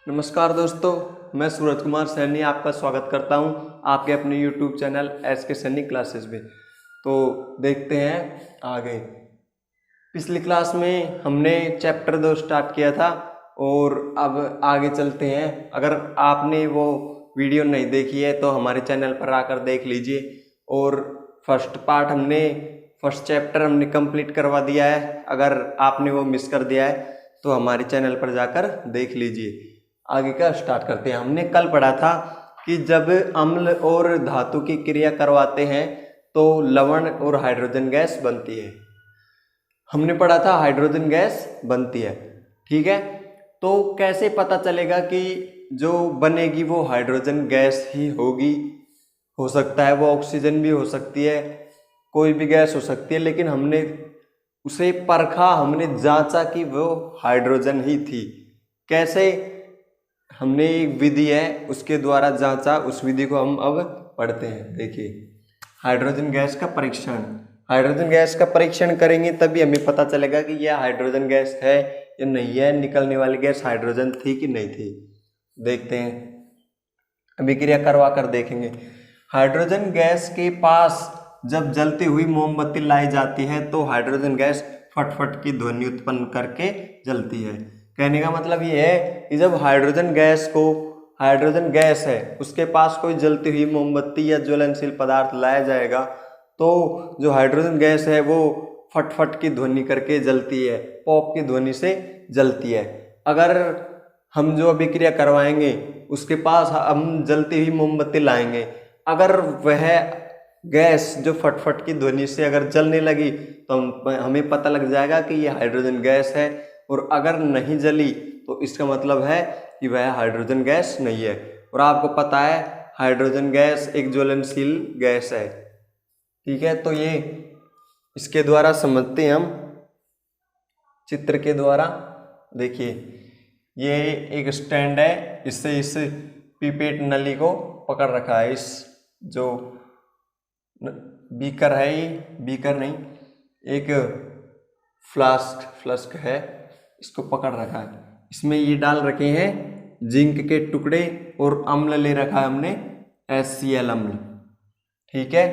नमस्कार दोस्तों, मैं सूरज कुमार सैनी आपका स्वागत करता हूं आपके अपने YouTube channel SK Saini classes में। तो देखते हैं आगे। पिछली क्लास में हमने चैप्टर 2 स्टार्ट किया था और अब आगे चलते हैं। अगर आपने वो वीडियो नहीं देखी है तो हमारे चैनल पर आकर देख लीजिए। और फर्स्ट चैप्टर हमने कंप्लीट करवा दिया है। अगर आपने वो मिस कर दिया है तो हमारे चैनल पर जाकर देख लीजिए। आगे का स्टार्ट करते हैं। हमने कल पढ़ा था कि जब अम्ल और धातु की क्रिया करवाते हैं तो लवण और हाइड्रोजन गैस बनती है। हमने पढ़ा था हाइड्रोजन गैस बनती है, ठीक है। तो कैसे पता चलेगा कि जो बनेगी वो हाइड्रोजन गैस ही होगी? हो सकता है वो ऑक्सीजन भी हो सकती है, कोई भी गैस हो सकती है, लेकिन हमने उसे परखा, हमने जांचा कि वो हाइड्रोजन ही थी। कैसे? हमने एक विधि है उसके द्वारा जांचा, उस विधि को हम अब पढ़ते हैं। देखिए, हाइड्रोजन गैस का परीक्षण। हाइड्रोजन गैस का परीक्षण करेंगे तभी हमें पता चलेगा कि यह हाइड्रोजन गैस है या नहीं है, निकलने वाली गैस हाइड्रोजन थी कि नहीं थी। देखते हैं, अभिक्रिया करवा कर देखेंगे। हाइड्रोजन गैस के पास जब जलती हुई मोमबत्ती लाई जाती है तो हाइड्रोजन गैस फटफट की ध्वनि उत्पन्न करके जलती है। कहने का मतलब ये है कि जब हाइड्रोजन गैस है उसके पास कोई जलती हुई मोमबत्ती या ज्वलनशील पदार्थ लाया जाएगा तो जो हाइड्रोजन गैस है वो फटफट की ध्वनि करके जलती है, पॉप की ध्वनि से जलती है। अगर हम जो अभिक्रिया करवाएंगे उसके पास हम जलती हुई मोमबत्ती लाएंगे, अगर वह गैस जो फटफट की ध्वनि से अगर जलने लगी तो हमें पता लग जाएगा कि यह हाइड्रोजन गैस है। और अगर नहीं जली तो इसका मतलब है कि वह हाइड्रोजन गैस नहीं है। और आपको पता है हाइड्रोजन गैस एक ज्वलनशील गैस है, ठीक है। तो ये इसके द्वारा समझते हैं हम, चित्र के द्वारा। देखिए, ये एक स्टैंड है, इससे इस पीपेट नली को पकड़ रखा है। इस जो बीकर है, ये बीकर नहीं, एक फ्लास्क है, इसको पकड़ रखा है। इसमें ये डाल रखे हैं जिंक के टुकड़े और अम्ल ले रखा है हमने, HCl अम्ल, ठीक है।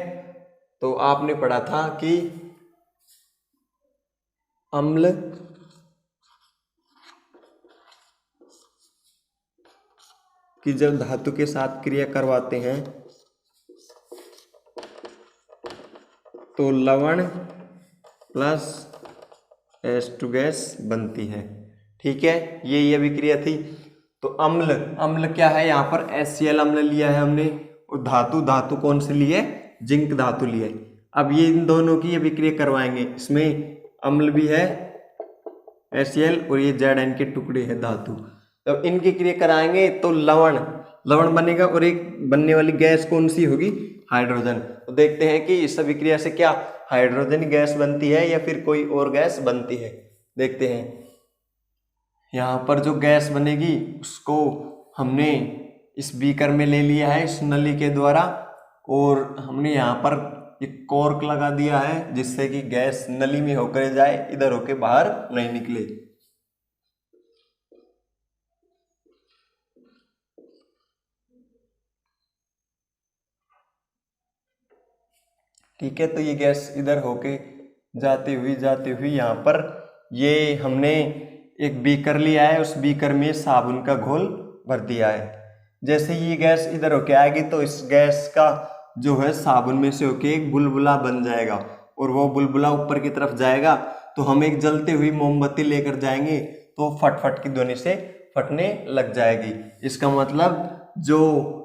तो आपने पढ़ा था कि अम्ल कि जब धातु के साथ क्रिया करवाते हैं तो लवण प्लस H2 गैस बनती है, ठीक है। ये अभिक्रिया थी। तो अम्ल क्या है? यहाँ पर HCl अम्ल लिया है हमने। और धातु कौन सी ली है? जिंक धातु ली है। अब ये इन दोनों की अभिक्रिया करवाएंगे। इसमें अम्ल भी है HCl और ये Zn के टुकड़े हैं धातु। जब इनकी क्रिया कराएंगे तो लवण बनेगा और एक बनने वाली गैस कौन सी होगी? हाइड्रोजन। तो देखते हैं कि इस अभिक्रिया से क्या हाइड्रोजन गैस बनती है या फिर कोई और गैस बनती है। देखते हैं, यहाँ पर जो गैस बनेगी उसको हमने इस बीकर में ले लिया है इस नली के द्वारा, और हमने यहाँ पर एक कॉर्क लगा दिया है जिससे कि गैस नली में होकर जाए, इधर होके बाहर नहीं निकले। ठीक है, तो ये गैस इधर होके जाती हुई यहाँ पर ये हमने एक बीकर लिया है, उस बीकर में साबुन का घोल भर दिया है। जैसे ये गैस इधर होके आएगी तो इस गैस का जो है साबुन में से होके एक बुलबुला बन जाएगा, और वो बुलबुला ऊपर की तरफ जाएगा तो हम एक जलती हुई मोमबत्ती लेकर जाएंगे तो फटफट की ध्वनि से फटने लग जाएगी। इसका मतलब जो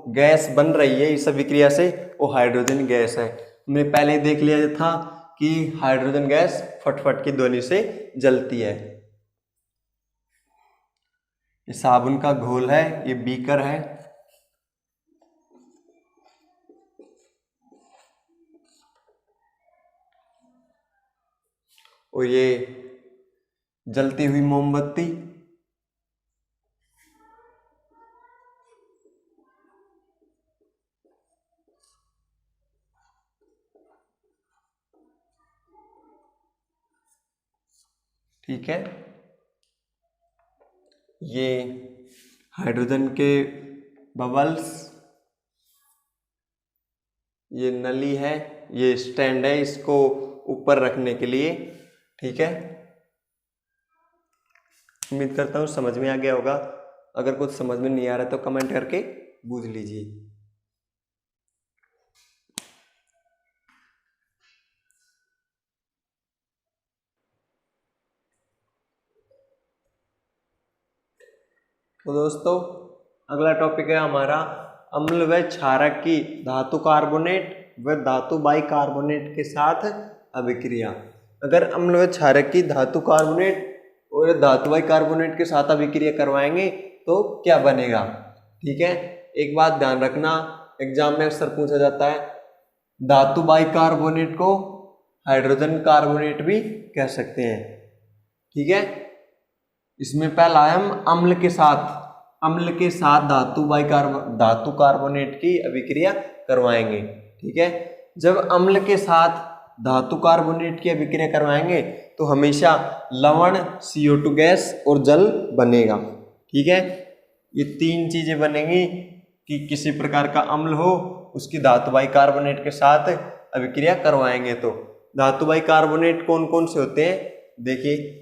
गैस बन रही है इस अभिक्रिया से वो हाइड्रोजन गैस है। हमने पहले देख लिया था कि हाइड्रोजन गैस फटफट की ध्वनि से जलती है। ये साबुन का घोल है, ये बीकर है, और ये जलती हुई मोमबत्ती, ठीक है। ये हाइड्रोजन के बबल्स, ये नली है, ये स्टैंड है इसको ऊपर रखने के लिए। ठीक है, उम्मीद करता हूँ समझ में आ गया होगा। अगर कुछ समझ में नहीं आ रहा तो कमेंट करके पूछ लीजिए। तो दोस्तों अगला टॉपिक है हमारा अम्ल व क्षारक की धातु कार्बोनेट व धातु बाइकार्बोनेट के साथ अभिक्रिया। अगर अम्ल व क्षारक की धातु कार्बोनेट और धातु बाइकार्बोनेट के साथ अभिक्रिया करवाएंगे तो क्या बनेगा। ठीक है, एक बात ध्यान रखना, एग्जाम में अक्सर पूछा जाता है, धातु बाइकार्बोनेट को हाइड्रोजन कार्बोनेट भी कह सकते हैं। ठीक है, इसमें पहला है हम अम्ल के साथ धातु कार्बोनेट की अभिक्रिया करवाएंगे। ठीक है, जब अम्ल के साथ धातु कार्बोनेट की अभिक्रिया करवाएंगे तो हमेशा लवण, CO2 गैस और जल बनेगा। ठीक है, ये तीन चीजें बनेंगी कि किसी प्रकार का अम्ल हो उसकी धातु बाइकार्बोनेट के साथ अभिक्रिया करवाएंगे। तो धातु बाइकार्बोनेट कौन कौन से होते हैं देखिए।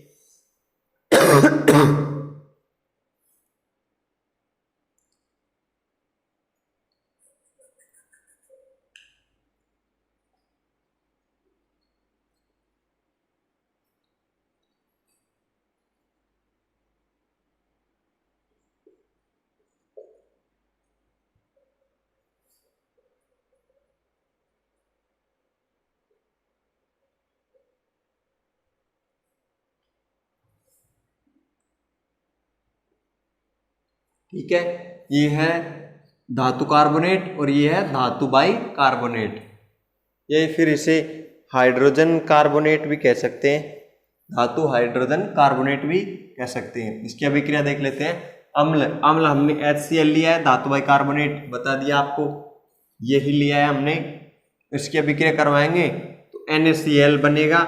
ठीक है, ये है धातु कार्बोनेट और ये है धातु बाई कार्बोनेट। ये फिर इसे हाइड्रोजन कार्बोनेट भी कह सकते हैं, धातु हाइड्रोजन कार्बोनेट भी कह सकते हैं। इसकी अभिक्रिया देख लेते हैं। अम्ल हमने HCl लिया है, धातु बाई कार्बोनेट बता दिया आपको, यही लिया है हमने। इसकी अभिक्रिया करवाएंगे तो NaCl बनेगा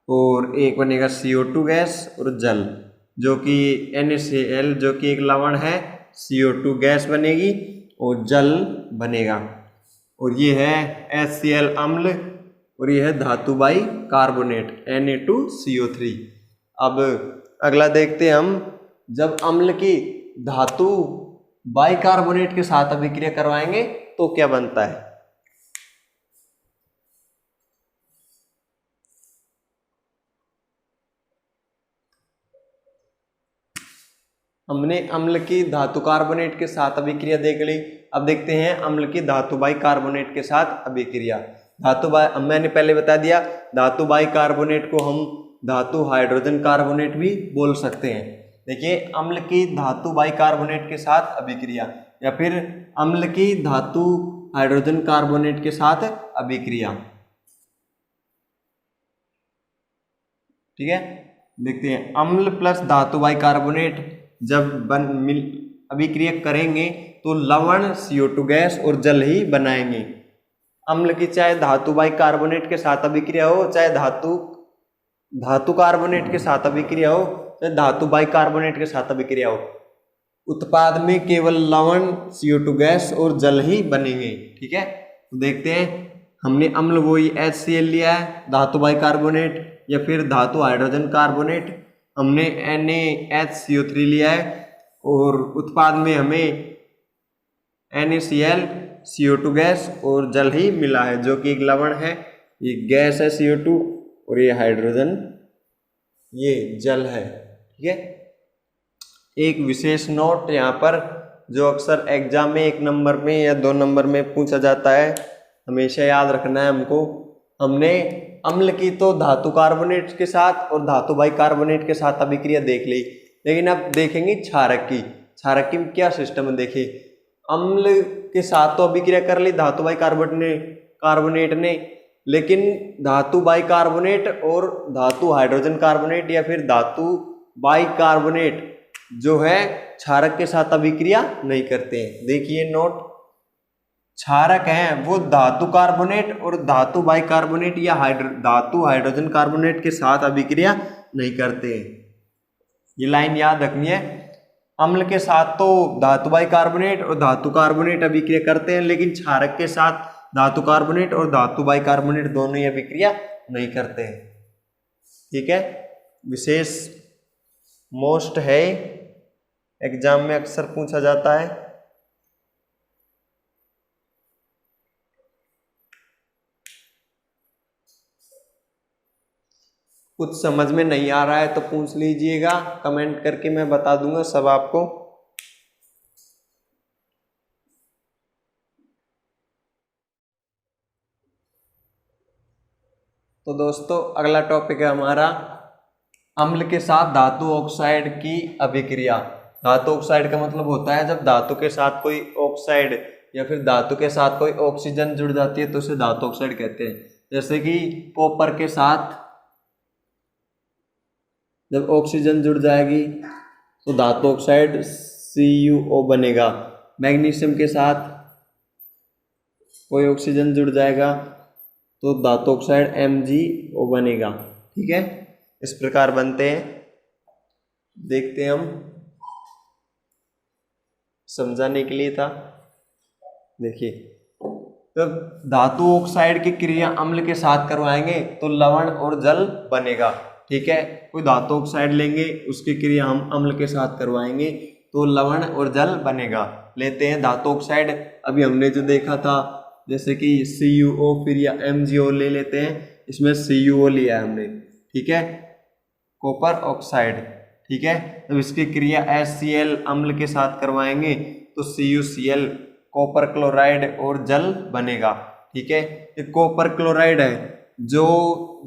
और एक बनेगा CO2 गैस और जल, जो कि NaCl जो कि एक लवण है, CO2 गैस बनेगी और जल बनेगा। और ये है HCl अम्ल और ये है धातु बाई कार्बोनेट Na2CO3। अब अगला देखते हैं हम, जब अम्ल की धातु बाई कार्बोनेट के साथ अभिक्रिया करवाएंगे तो क्या बनता है। हमने अम्ल की धातु कार्बोनेट के साथ अभिक्रिया देख ली। अब देखते हैं अम्ल की धातु बाई कार्बोनेट के साथ अभिक्रिया। मैंने पहले बता दिया, धातु बाई कार्बोनेट को हम धातु हाइड्रोजन कार्बोनेट भी बोल सकते हैं। देखिए, अम्ल की धातु बाई कार्बोनेट के साथ अभिक्रिया या फिर अम्ल की धातु हाइड्रोजन कार्बोनेट के साथ अभिक्रिया। ठीक है, देखते हैं अम्ल प्लस धातु बाई कार्बोनेट जब अभिक्रिया करेंगे तो लवण, CO2 गैस और जल ही बनाएंगे। अम्ल की चाहे धातु बाई कार्बोनेट के साथ अभिक्रिया हो, चाहे धातु कार्बोनेट के साथ अभिक्रिया हो, चाहे धातु बाई कार्बोनेट के साथ अभिक्रिया हो, उत्पाद में केवल लवण, CO2 गैस और जल ही बनेंगे। ठीक है, तो देखते हैं, हमने अम्ल वही HCl लिया है, धातु बाई कार्बोनेट या फिर धातु हाइड्रोजन कार्बोनेट, हमने NaHCO3 लिया है और उत्पाद में हमें NaCl, CO2 गैस और जल ही मिला है, जो कि एक लवण है, ये गैस है CO2 और ये हाइड्रोजन, ये जल है। ठीक है, एक विशेष नोट यहाँ पर जो अक्सर एग्जाम में 1 नंबर में या 2 नंबर में पूछा जाता है, हमेशा याद रखना है हमको। हमने अम्ल की तो धातु कार्बोनेट के साथ और धातु बाई कार्बोनेट के साथ अभिक्रिया देख ली, लेकिन अब देखेंगे क्षारक की क्या सिस्टम है। देखिए, अम्ल के साथ तो अभिक्रिया कर ली धातु बाई कार्बोनेट ने, लेकिन धातु बाई कार्बोनेट और धातु हाइड्रोजन कार्बोनेट या फिर धातु बाई कार्बोनेट जो है क्षारक के साथ अभिक्रिया नहीं करते हैं। देखिए नोट, क्षारक हैं वो धातु कार्बोनेट और धातु बाई कार्बोनेट या धातु हाइड्रोजन कार्बोनेट के साथ अभिक्रिया नहीं करते। ये लाइन याद रखनी है। अम्ल के साथ तो धातु बाइकार्बोनेट और धातु कार्बोनेट अभिक्रिया करते हैं, लेकिन क्षारक के साथ धातु कार्बोनेट और धातु बाइकार्बोनेट दोनों ही अभिक्रिया नहीं करते हैं। ठीक है, विशेष मोस्ट है, एग्जाम में अक्सर पूछा जाता है। कुछ समझ में नहीं आ रहा है तो पूछ लीजिएगा, कमेंट करके मैं बता दूंगा सब आपको। तो दोस्तों अगला टॉपिक है हमारा अम्ल के साथ धातु ऑक्साइड की अभिक्रिया। धातु ऑक्साइड का मतलब होता है जब धातु के साथ कोई ऑक्साइड या फिर धातु के साथ कोई ऑक्सीजन जुड़ जाती है तो उसे धातु ऑक्साइड कहते हैं। जैसे कि कॉपर के साथ जब ऑक्सीजन जुड़ जाएगी तो धातु ऑक्साइड CuO बनेगा। मैग्नीशियम के साथ कोई ऑक्सीजन जुड़ जाएगा तो धातु ऑक्साइड MgO बनेगा। ठीक है, इस प्रकार बनते हैं। देखते हैं हम, समझाने के लिए था। देखिए, तो धातु ऑक्साइड की क्रिया अम्ल के साथ करवाएंगे तो लवण और जल बनेगा। ठीक है, कोई धातु ऑक्साइड लेंगे उसकी क्रिया हम अम्ल के साथ करवाएंगे तो लवण और जल बनेगा। लेते हैं धातु ऑक्साइड, अभी हमने जो देखा था जैसे कि CuO फिर या MgO ले लेते हैं। इसमें CuO लिया है हमने। ठीक है, कॉपर ऑक्साइड। ठीक है, जब इसकी क्रिया HCl अम्ल के साथ करवाएंगे तो CuCl कॉपर क्लोराइड और जल बनेगा। ठीक है, ये कॉपर क्लोराइड है जो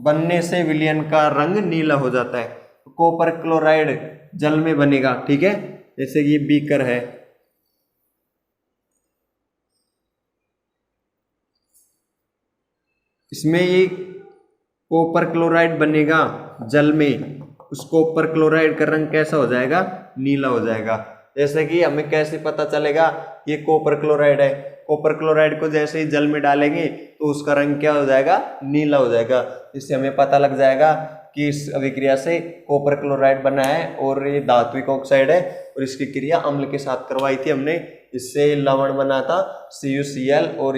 बनने से विलयन का रंग नीला हो जाता है, तो कॉपर क्लोराइड जल में बनेगा। ठीक है, जैसे कि ये बीकर है, इसमें ये कॉपर क्लोराइड बनेगा जल में, उस कॉपर क्लोराइड का रंग कैसा हो जाएगा, नीला हो जाएगा। जैसे कि हमें कैसे पता चलेगा ये कॉपर क्लोराइड है, कॉपर क्लोराइड को जैसे ही जल में डालेंगे तो उसका रंग क्या हो जाएगा, नीला हो जाएगा। इससे हमें पता लग जाएगा कि इस अभिक्रिया से कॉपर क्लोराइड बना है और ये धात्विक ऑक्साइड है और इसकी क्रिया अम्ल के साथ करवाई थी हमने, इससे लवण बना था CuCl और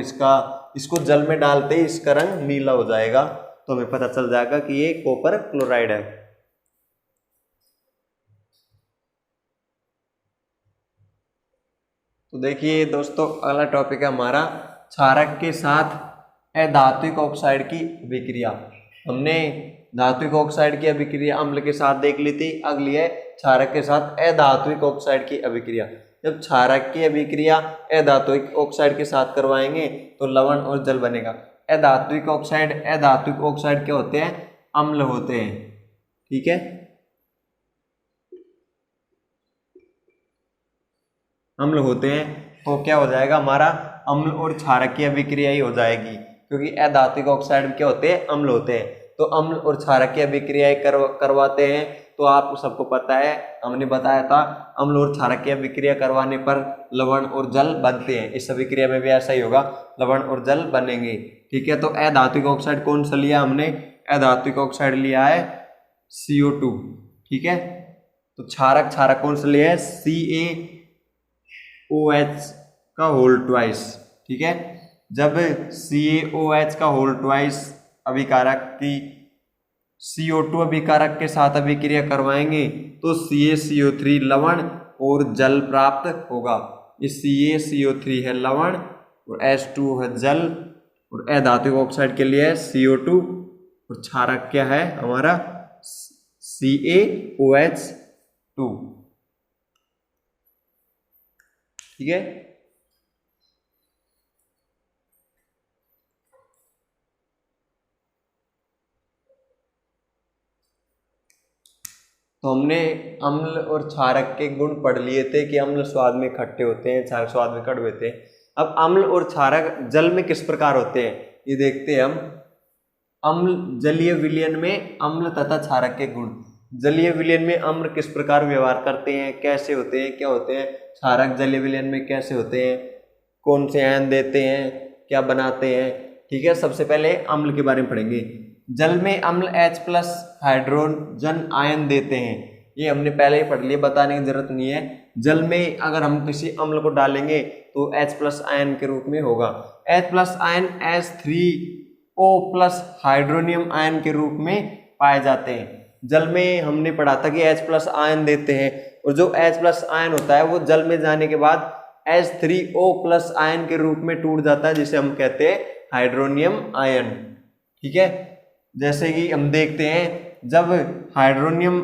इसको जल में डालते ही इसका रंग नीला हो जाएगा, तो हमें पता चल जाएगा कि ये कॉपर क्लोराइड है। तो देखिए दोस्तों अगला टॉपिक है हमारा क्षारक के साथ अधात्विक ऑक्साइड की अभिक्रिया। हमने धात्विक ऑक्साइड की अभिक्रिया अम्ल के साथ देख ली थी, अगली है क्षारक के साथ अधात्विक ऑक्साइड की अभिक्रिया। जब क्षारक की अभिक्रिया अधात्विक ऑक्साइड के साथ करवाएंगे तो लवण और जल बनेगा। अधात्विक ऑक्साइड क्या होते हैं, अम्ल होते हैं। ठीक है, अम्ल होते हैं तो क्या हो जाएगा हमारा, अम्ल और क्षारक की अभिक्रिया ही हो जाएगी, क्योंकि अधात्विक ऑक्साइड क्या होते हैं, अम्ल होते हैं। तो अम्ल और क्षारक की अभिक्रियाएं करवाते हैं। तो आपको सबको पता है, हमने बताया था अम्ल और क्षारक की अभिक्रिया करवाने पर लवण और जल बनते हैं। इस अभिक्रिया में भी ऐसा ही होगा, लवण और जल बनेंगे। ठीक है, तो अधात्विक ऑक्साइड कौन सा लिया हमने, अधात्विक ऑक्साइड लिया है CO2। ठीक है, तो क्षारक कौन सा लिया है, CaOH का होल ट्वाइस। ठीक है, जब CaOH का होल ट्वाइस अभिकारक की CO2 अभिकारक के साथ अभिक्रिया करवाएंगे तो CaCO3 लवण और जल प्राप्त होगा। ये CaCO3 है लवण और H2 है जल, और अधात्विक ऑक्साइड के लिए है CO2 और क्षारक क्या है हमारा CaOH2। ठीक है, तो हमने अम्ल और क्षारक के गुण पढ़ लिए थे कि अम्ल स्वाद में खट्टे होते हैं, क्षारक स्वाद में कड़वे होते हैं। अब अम्ल और क्षारक जल में किस प्रकार होते हैं ये देखते हैं हम। अम्ल जलीय विलयन में अम्ल तथा क्षारक के गुण। जलीय विलयन में अम्ल किस प्रकार व्यवहार करते हैं, कैसे होते हैं, क्या होते हैं। क्षारक जलीय विलयन में कैसे होते हैं, कौन से आयन देते हैं, क्या बनाते हैं। ठीक है, सबसे पहले अम्ल के बारे में पढ़ेंगे। जल में अम्ल H+ हाइड्रोजन आयन देते हैं। ये हमने पहले ही पढ़ लिया, बताने की जरूरत नहीं है। जल में अगर हम किसी अम्ल को डालेंगे तो H+ आयन के रूप में होगा। H+ ion H3O+ hydronium ion के रूप में पाए जाते हैं। जल में हमने पढ़ा था कि H+ आयन देते हैं, और जो H+ आयन होता है वो जल में जाने के बाद H3O+ आयन के रूप में टूट जाता है, जिसे हम कहते हैं हाइड्रोनियम आयन। ठीक है, जैसे कि हम देखते हैं जब हाइड्रोनियम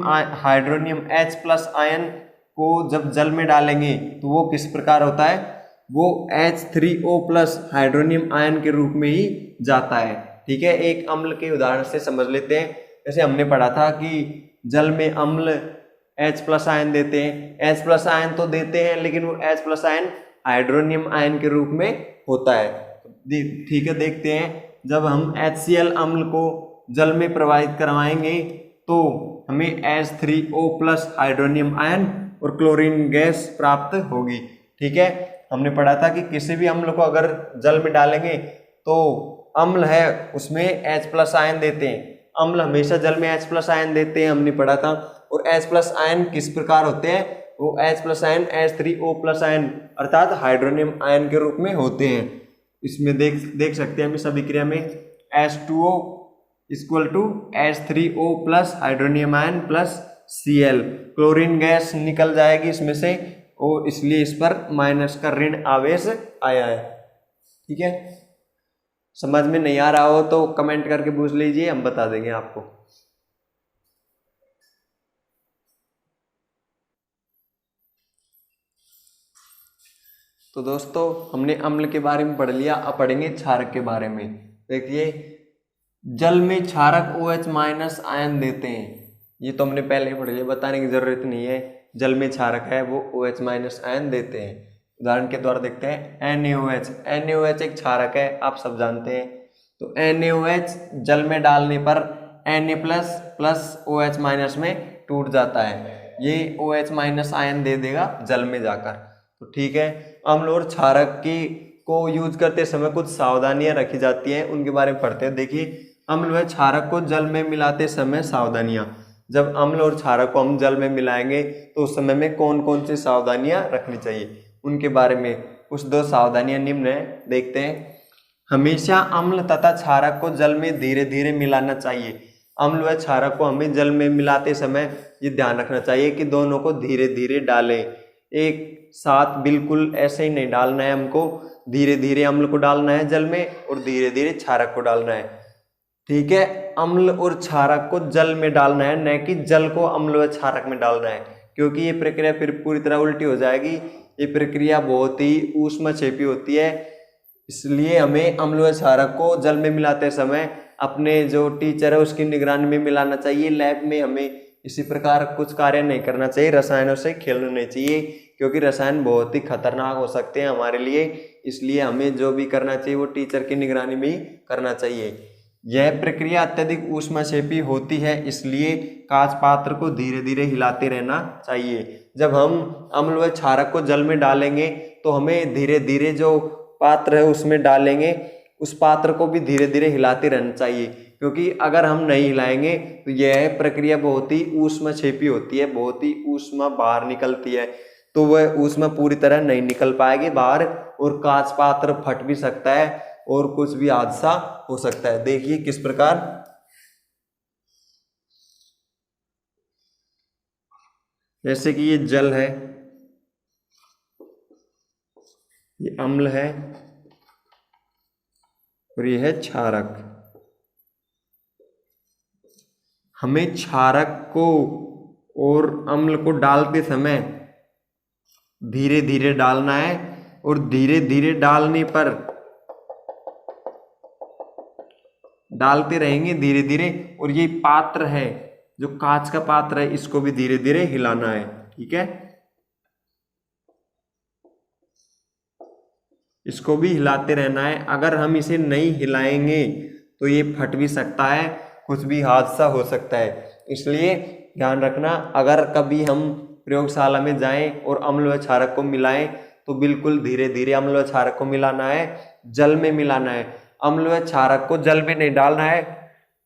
H+ आयन को जब जल में डालेंगे तो वो किस प्रकार होता है, वो H3O+ हाइड्रोनियम आयन के रूप में ही जाता है। ठीक है, एक अम्ल के उदाहरण से समझ लेते हैं। जैसे हमने पढ़ा था कि जल में अम्ल H+ आयन देते हैं, H+ आयन तो देते हैं लेकिन वो H+ आयन हाइड्रोनियम आयन के रूप में होता है। ठीक है, देखते हैं जब हम HCl अम्ल को जल में प्रवाहित करवाएंगे तो हमें H3O+ हाइड्रोनियम आयन और क्लोरीन गैस प्राप्त होगी। ठीक है, हमने पढ़ा था कि किसी भी अम्ल को अगर जल में डालेंगे तो अम्ल है उसमें H+ आयन देते हैं, अम्ल हमेशा जल में H+ आयन देते हैं, हमने पढ़ा था। और H+ आयन किस प्रकार होते हैं, वो H+ आयन H3O+ आयन अर्थात हाइड्रोनियम आयन के रूप में होते हैं। इसमें देख सकते हैं हम इस अभिक्रिया में H2O = H3O+ hydronium ion plus Cl, chlorine gas निकल जाएगी इसमें से, और इसलिए इस पर माइनस का ऋण आवेश आया है। ठीक है, समझ में नहीं आ रहा हो तो कमेंट करके पूछ लीजिए, हम बता देंगे आपको। तो दोस्तों हमने अम्ल के बारे में पढ़ लिया, अब पढ़ेंगे क्षारक के बारे में। देखिए जल में क्षारक OH- आयन देते हैं, ये तो हमने पहले ही पढ़ लिया, बताने की जरूरत नहीं है। जल में क्षारक है वो OH- आयन देते हैं। उदाहरण के द्वारा देखते हैं NaOH। NaOH एक क्षारक है, आप सब जानते हैं। तो NaOH जल में डालने पर Na+ OH- में टूट जाता है, ये OH- आयन दे देगा जल में जाकर। तो ठीक है, अम्ल और क्षारक की को यूज करते समय कुछ सावधानियां रखी जाती हैं, उनके बारे में पढ़ते हैं। देखिए अम्ल व क्षारक को जल में मिलाते समय सावधानियां, जब अम्ल और क्षारक को हम जल में मिलाएंगे तो उस समय में कौन कौन सी सावधानियां रखनी चाहिए, उनके बारे में कुछ 2 सावधानियां निम्न है, देखते हैं। हमेशा अम्ल तथा क्षारक को जल में धीरे धीरे मिलाना चाहिए। अम्ल व क्षारक को हमें जल में मिलाते समय ये ध्यान रखना चाहिए कि दोनों को धीरे धीरे डालें, एक साथ बिल्कुल ऐसे ही नहीं डालना है हमको, धीरे धीरे अम्ल को डालना है जल में और धीरे धीरे क्षारक को डालना है। ठीक है, अम्ल और क्षारक को जल में डालना है, न कि जल को अम्ल व क्षारक में डालना है, क्योंकि ये प्रक्रिया फिर पूरी तरह उल्टी हो जाएगी। ये प्रक्रिया बहुत ही ऊष्मक्षेपी होती है, इसलिए हमें अम्ल व क्षारक को जल में मिलाते समय अपने जो टीचर है उसकी निगरानी में मिलाना चाहिए। लैब में हमें इसी प्रकार कुछ कार्य नहीं करना चाहिए, रसायनों से खेलना नहीं चाहिए, क्योंकि रसायन बहुत ही खतरनाक हो सकते हैं हमारे लिए। इसलिए हमें जो भी करना चाहिए वो टीचर की निगरानी में ही करना चाहिए। यह प्रक्रिया अत्यधिक ऊष्मक्षेपी होती है, इसलिए कांच पात्र को धीरे धीरे हिलाते रहना चाहिए। जब हम अम्ल व क्षारक को जल में डालेंगे तो हमें धीरे धीरे जो पात्र है उसमें डालेंगे, उस पात्र को भी धीरे धीरे हिलाते रहना चाहिए, क्योंकि अगर हम नहीं हिलाएंगे तो यह प्रक्रिया बहुत ही ऊष्मक्षेपी होती है, बहुत ही ऊष्मा बाहर निकलती है, तो वह ऊष्मा पूरी तरह नहीं निकल पाएगी बाहर, और कांच पात्र फट भी सकता है और कुछ भी हादसा हो सकता है। देखिए किस प्रकार, जैसे कि ये जल है, ये अम्ल है और ये है क्षारक। हमें क्षारक को और अम्ल को डालते समय धीरे धीरे डालना है, और धीरे धीरे डालने पर डालते रहेंगे धीरे धीरे, और ये पात्र है जो कांच का पात्र है इसको भी धीरे धीरे हिलाना है। ठीक है, इसको भी हिलाते रहना है, अगर हम इसे नहीं हिलाएंगे तो ये फट भी सकता है, कुछ भी हादसा हो सकता है। इसलिए ध्यान रखना, अगर कभी हम प्रयोगशाला में जाएं और अम्ल व क्षारक को मिलाएं तो बिल्कुल धीरे धीरे अम्ल व क्षारक को मिलाना है, जल में मिलाना है। अम्ल व क्षारक को जल में नहीं डालना है,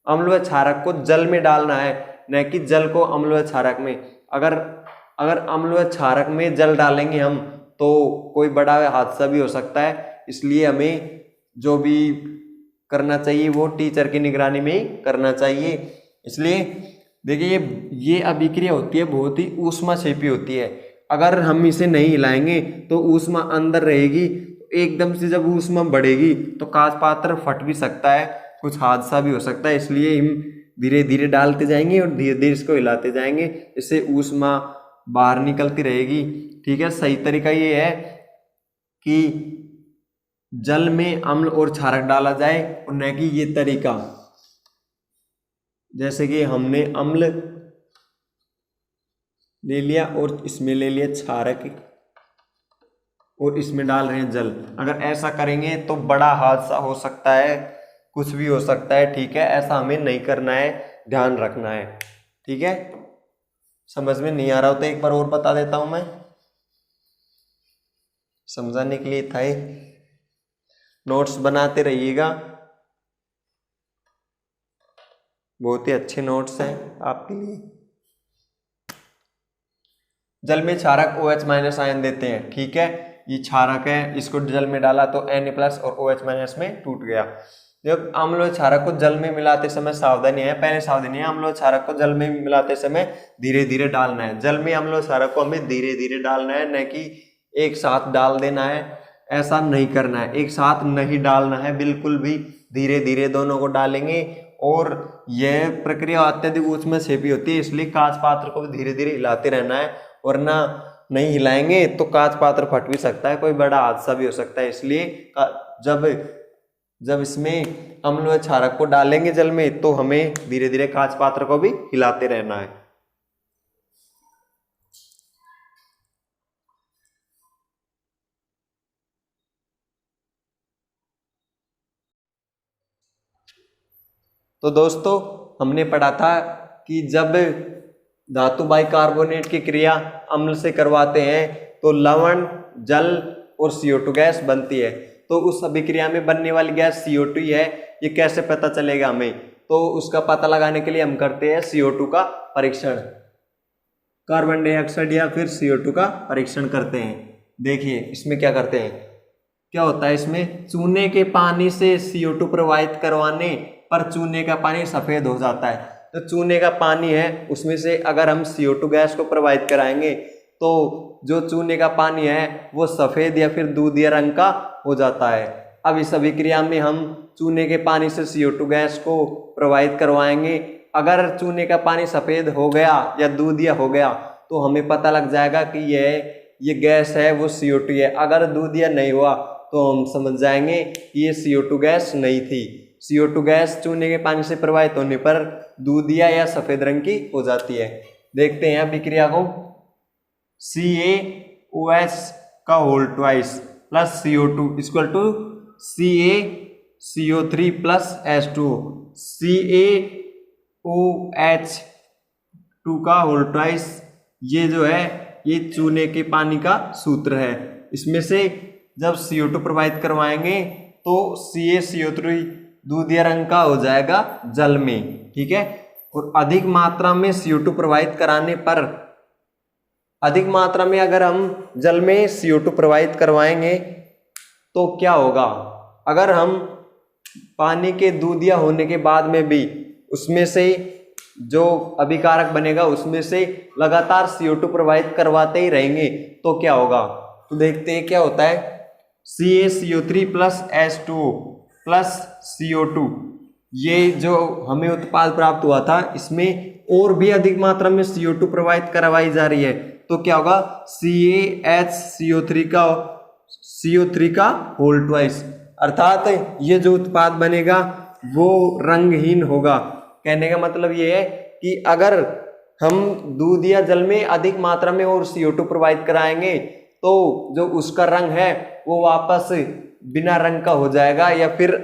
अम्ल व क्षारक को जल में डालना है, न कि जल को अम्ल व क्षारक में। अगर अगर अम्ल व क्षारक में जल डालेंगे हम तो कोई बड़ा हादसा भी हो सकता है। इसलिए हमें जो भी करना चाहिए वो टीचर की निगरानी में ही करना चाहिए। इसलिए देखिए ये अभिक्रिया होती है बहुत ही ऊष्मा क्षेपी होती है। अगर हम इसे नहीं हिलाएंगे तो ऊष्मा अंदर रहेगी, एकदम से जब ऊष्मा बढ़ेगी तो कांच पात्र फट भी सकता है, कुछ हादसा भी हो सकता है। इसलिए हम धीरे धीरे डालते जाएंगे और धीरे धीरे इसको हिलाते जाएंगे, इससे ऊष्मा बाहर निकलती रहेगी। ठीक है, सही तरीका ये है कि जल में अम्ल और क्षारक डाला जाए और न कि ये तरीका, जैसे कि हमने अम्ल ले लिया और इसमें ले लिया क्षारक और इसमें डाल रहे हैं जल। अगर ऐसा करेंगे तो बड़ा हादसा हो सकता है, कुछ भी हो सकता है। ठीक है, ऐसा हमें नहीं करना है, ध्यान रखना है। ठीक है, समझ में नहीं आ रहा हो तो एक बार और बता देता हूं मैं, समझाने के लिए था ये। नोट्स बनाते रहिएगा, बहुत ही अच्छे नोट्स हैं आपके लिए। जल में क्षारक OH- आयन देते हैं। ठीक है, ये क्षारक है, इसको जल में डाला तो Na+ और OH- में टूट गया। जब अम्ल और क्षारक को जल में मिलाते समय सावधानी है, पहले सावधानी है, अम्ल और क्षारक को जल में मिलाते समय धीरे धीरे डालना है। जल में अम्ल और क्षारक को हमें धीरे धीरे डालना है, न कि एक साथ डाल देना है। ऐसा नहीं करना है, एक साथ नहीं डालना है बिल्कुल भी, धीरे धीरे दोनों को डालेंगे। और यह प्रक्रिया अत्यधिक ऊष्मा क्षेपी होती है, इसलिए कांच पात्र को धीरे धीरे हिलाते रहना है, वरना नहीं हिलाएंगे तो कांच पात्र फट भी सकता है, कोई बड़ा हादसा भी हो सकता है। इसलिए जब इसमें अम्ल व क्षारक को डालेंगे जल में तो हमें धीरे धीरे कांच पात्र को भी हिलाते रहना है। तो दोस्तों हमने पढ़ा था कि जब धातु बाइकार्बोनेट की क्रिया अम्ल से करवाते हैं तो लवण, जल और CO2 गैस बनती है। तो उस अभिक्रिया में बनने वाली गैस CO2 ही है। ये कैसे पता चलेगा हमें? तो उसका पता लगाने के लिए हम करते हैं CO2 का परीक्षण, कार्बन डाइऑक्साइड या फिर CO2 का परीक्षण करते हैं। देखिए इसमें क्या करते हैं, क्या होता है, इसमें चूने के पानी से CO2 प्रवाहित करवाने पर चूने का पानी सफेद हो जाता है। तो चूने का पानी है उसमें से अगर हम CO2 गैस को प्रवाहित कराएंगे तो जो चूने का पानी है वो सफेद या फिर दूधिया रंग का हो जाता है। अब इस अभिक्रिया में हम चूने के पानी से CO2 गैस को प्रवाहित करवाएंगे। अगर चूने का पानी सफेद हो गया या दूधिया हो गया तो हमें पता लग जाएगा कि ये गैस है वो CO2 है। अगर दूधिया नहीं हुआ तो हम समझ जाएंगे कि ये CO2 गैस नहीं थी। CO2 गैस चूने के पानी से प्रवाहित होने पर दूधिया या सफेद रंग की हो जाती है। देखते हैं अभिक्रिया को, CaOH का whole twice plus CO2 equal to CaCO3 plus H2O। CaOH2 का होल ट्वाइस, ये जो है ये चूने के पानी का सूत्र है। इसमें से जब CO2 प्रवाहित करवाएंगे तो CaCO3 दूधिया रंग का हो जाएगा जल में। ठीक है, और अधिक मात्रा में CO2 प्रवाहित कराने पर, अधिक मात्रा में अगर हम जल में CO2 प्रवाहित करवाएंगे तो क्या होगा, अगर हम पानी के दूधिया होने के बाद में भी उसमें से जो अभिकारक बनेगा उसमें से लगातार CO2 प्रवाहित करवाते ही रहेंगे तो क्या होगा। तो देखते हैं क्या होता है, CaCO3 plus H2O plus CO2, ये जो हमें उत्पाद प्राप्त हुआ था इसमें और भी अधिक मात्रा में CO2 प्रवाहित करवाई जा रही है तो क्या होगा, CO3 का होल ट्वाइस, अर्थात ये जो उत्पाद बनेगा वो रंगहीन होगा। कहने का मतलब ये है कि अगर हम दूध या जल में अधिक मात्रा में और CO2 प्रवाहित कराएंगे तो जो उसका रंग है वो वापस बिना रंग का हो जाएगा या फिर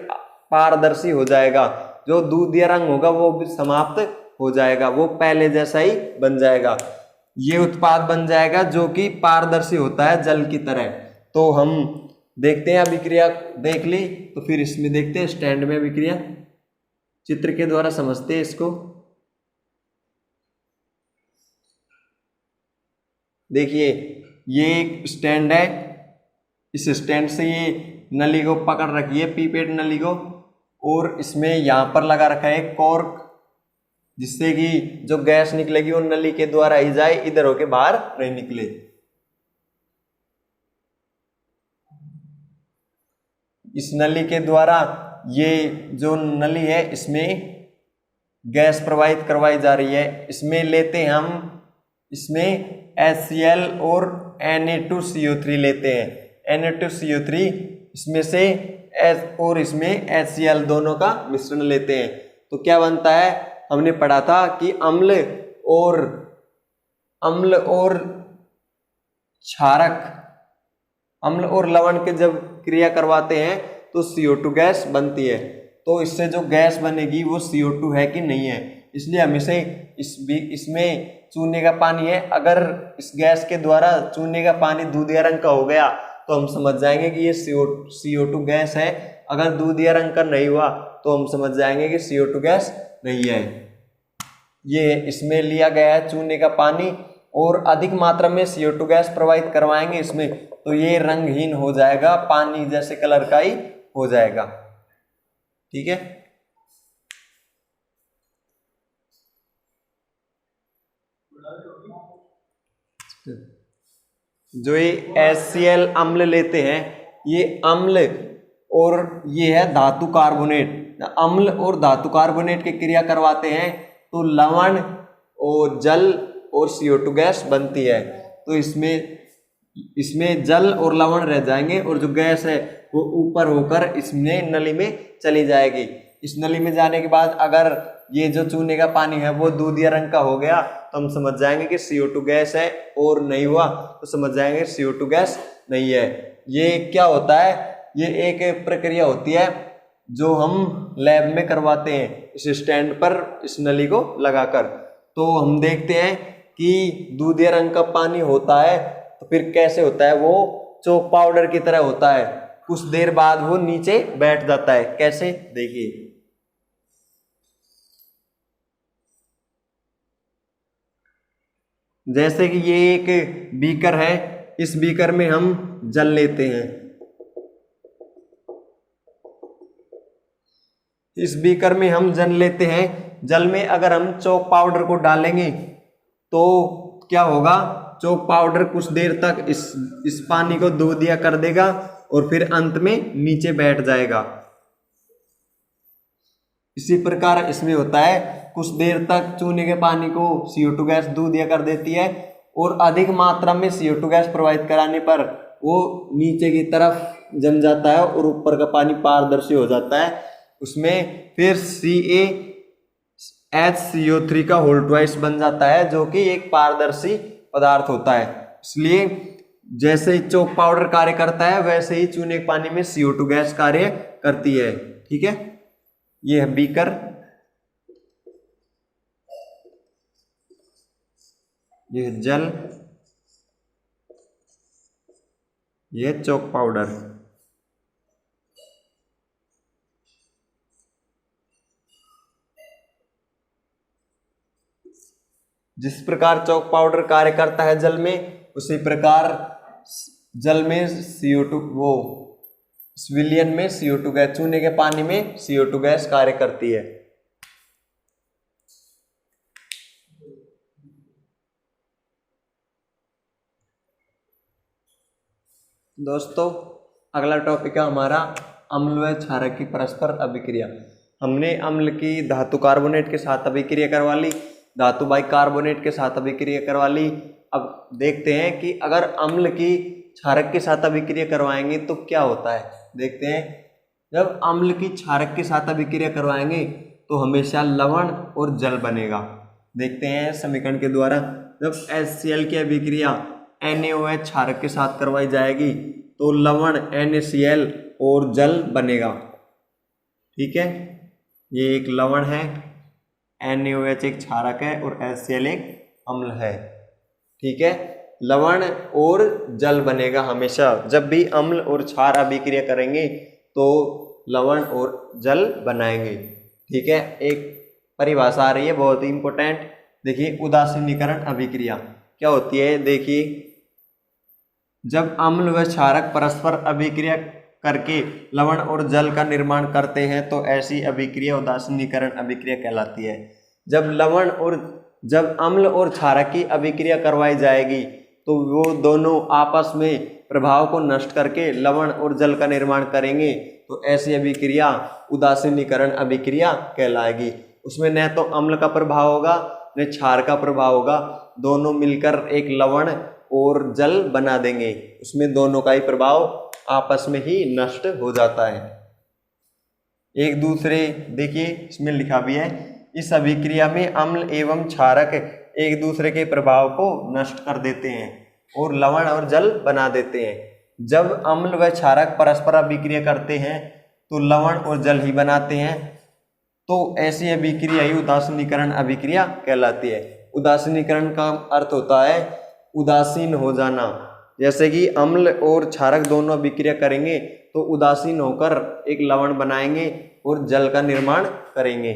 पारदर्शी हो जाएगा। जो दूधिया रंग होगा वो भी समाप्त हो जाएगा, वो पहले जैसा ही बन जाएगा। ये उत्पाद बन जाएगा जो कि पारदर्शी होता है जल की तरह। तो हम देखते हैं अभिक्रिया, देख ली तो फिर इसमें देखते हैं स्टैंड में अभिक्रिया, चित्र के द्वारा समझते हैं इसको। देखिए ये एक स्टैंड है, इस स्टैंड से ये नली को पकड़ रखी है, पीपेट नली को, और इसमें यहाँ पर लगा रखा है कॉर्क, जिससे कि जो गैस निकलेगी वो नली के द्वारा ही जाए, इधर होके बाहर नहीं निकले। इस नली के द्वारा ये जो नली है इसमें गैस प्रवाहित करवाई जा रही है। इसमें लेते हैं हम, इसमें HCl और Na2CO3 लेते हैं। Na2CO3 इसमें से और इसमें HCl दोनों का मिश्रण लेते हैं, तो क्या बनता है, हमने पढ़ा था कि अम्ल और क्षारक, अम्ल और लवण के जब क्रिया करवाते हैं तो CO2 गैस बनती है। तो इससे जो गैस बनेगी वो CO2 है कि नहीं है, इसलिए हमेशा इसमें चूने का पानी है। अगर इस गैस के द्वारा चूने का पानी दूधिया रंग का हो गया तो हम समझ जाएंगे कि ये CO2 गैस है। अगर दूधिया रंग का नहीं हुआ तो हम समझ जाएंगे कि CO2 गैस नहीं है। ये इसमें लिया गया है चूने का पानी, और अधिक मात्रा में CO2 गैस प्रवाहित करवाएंगे इसमें, तो ये रंगहीन हो जाएगा, पानी जैसे कलर का ही हो जाएगा। ठीक है, जो ये HCl अम्ल लेते हैं, ये अम्ल और ये है धातु कार्बोनेट। अम्ल और धातु कार्बोनेट की क्रिया करवाते हैं तो लवण और जल और CO2 गैस बनती है। तो इसमें जल और लवण रह जाएंगे और जो गैस है वो ऊपर होकर इसमें नली में चली जाएगी। इस नली में जाने के बाद अगर ये जो चूने का पानी है वो दूधिया रंग का हो गया तो हम समझ जाएंगे कि CO2 गैस है, और नहीं हुआ तो समझ जाएंगे CO2 गैस नहीं है। ये क्या होता है, ये एक प्रक्रिया होती है जो हम लैब में करवाते हैं इस स्टैंड पर इस नली को लगाकर। तो हम देखते हैं कि दूधिया रंग का पानी होता है तो फिर कैसे होता है, वो चौक पाउडर की तरह होता है, कुछ देर बाद वो नीचे बैठ जाता है। कैसे, देखिए जैसे कि ये एक बीकर है, इस बीकर में हम जल लेते हैं, इस बीकर में हम जल लेते हैं। जल में अगर हम चौक पाउडर को डालेंगे तो क्या होगा, चौक पाउडर कुछ देर तक इस पानी को दूधिया कर देगा और फिर अंत में नीचे बैठ जाएगा। इसी प्रकार इसमें होता है, कुछ देर तक चूने के पानी को CO2 गैस दूधिया कर देती है, और अधिक मात्रा में CO2 गैस प्रवाहित कराने पर वो नीचे की तरफ जम जाता है और ऊपर का पानी पारदर्शी हो जाता है। उसमें फिर CaHCO3 का होल ट्वाइस बन जाता है, जो कि एक पारदर्शी पदार्थ होता है। इसलिए जैसे ही चौक पाउडर कार्य करता है वैसे ही चूने के पानी में CO2 गैस कार्य करती है। ठीक है, ये है बीकर, ये है जल, ये है चौक पाउडर। जिस प्रकार चौक पाउडर कार्य करता है जल में, उसी प्रकार जल में CO2 वो विलयन में CO2 गैस, चूने के पानी में CO2 गैस कार्य करती है। दोस्तों अगला टॉपिक है हमारा अम्ल व क्षारक की परस्पर अभिक्रिया। हमने अम्ल की धातु कार्बोनेट के साथ अभिक्रिया करवा ली, धातु बाइकार्बोनेट के साथ अभिक्रिया करवा ली। अब देखते हैं कि अगर अम्ल की क्षारक के साथ अभिक्रिया करवाएंगे तो क्या होता है। देखते हैं, जब अम्ल की क्षारक के साथ अभिक्रिया करवाएंगे तो हमेशा लवण और जल बनेगा। देखते हैं समीकरण के द्वारा, जब HCl की अभिक्रिया NaOH क्षारक के साथ करवाई जाएगी तो लवण NaCl और जल बनेगा। ठीक है, ये एक लवण है, NaOH एक क्षारक है और HCl एक अम्ल है। ठीक है, लवण और जल बनेगा हमेशा। जब भी अम्ल और क्षार अभिक्रिया करेंगे तो लवण और जल बनाएंगे। ठीक है, एक परिभाषा आ रही है बहुत ही इंपॉर्टेंट, देखिए उदासीनीकरण अभिक्रिया। क्या होती है, देखिए जब अम्ल व क्षारक परस्पर अभिक्रिया करके लवण और जल का निर्माण करते हैं तो ऐसी अभिक्रिया उदासीनीकरण अभिक्रिया कहलाती है। जब अम्ल और क्षारक की अभिक्रिया करवाई जाएगी तो वो दोनों आपस में प्रभाव को नष्ट करके लवण और जल का निर्माण करेंगे, तो ऐसी अभिक्रिया उदासीनीकरण अभिक्रिया कहलाएगी। उसमें न तो अम्ल का प्रभाव होगा न क्षार का प्रभाव होगा, दोनों मिलकर एक लवण और जल बना देंगे, उसमें दोनों का ही प्रभाव आपस में ही नष्ट हो जाता है। एक दूसरे, देखिए इसमें लिखा भी है, इस अभिक्रिया में अम्ल एवं क्षारक एक दूसरे के प्रभाव को नष्ट कर देते हैं और लवण और जल बना देते हैं। जब अम्ल व क्षारक परस्पर अभिक्रिया करते हैं तो लवण और जल ही बनाते हैं, तो ऐसी अभिक्रिया ही उदासीनीकरण अभिक्रिया कहलाती है। उदासीनीकरण का अर्थ होता है उदासीन हो जाना। जैसे कि अम्ल और क्षारक दोनों अभिक्रिया करेंगे तो उदासीन होकर एक लवण बनाएंगे और जल का निर्माण करेंगे।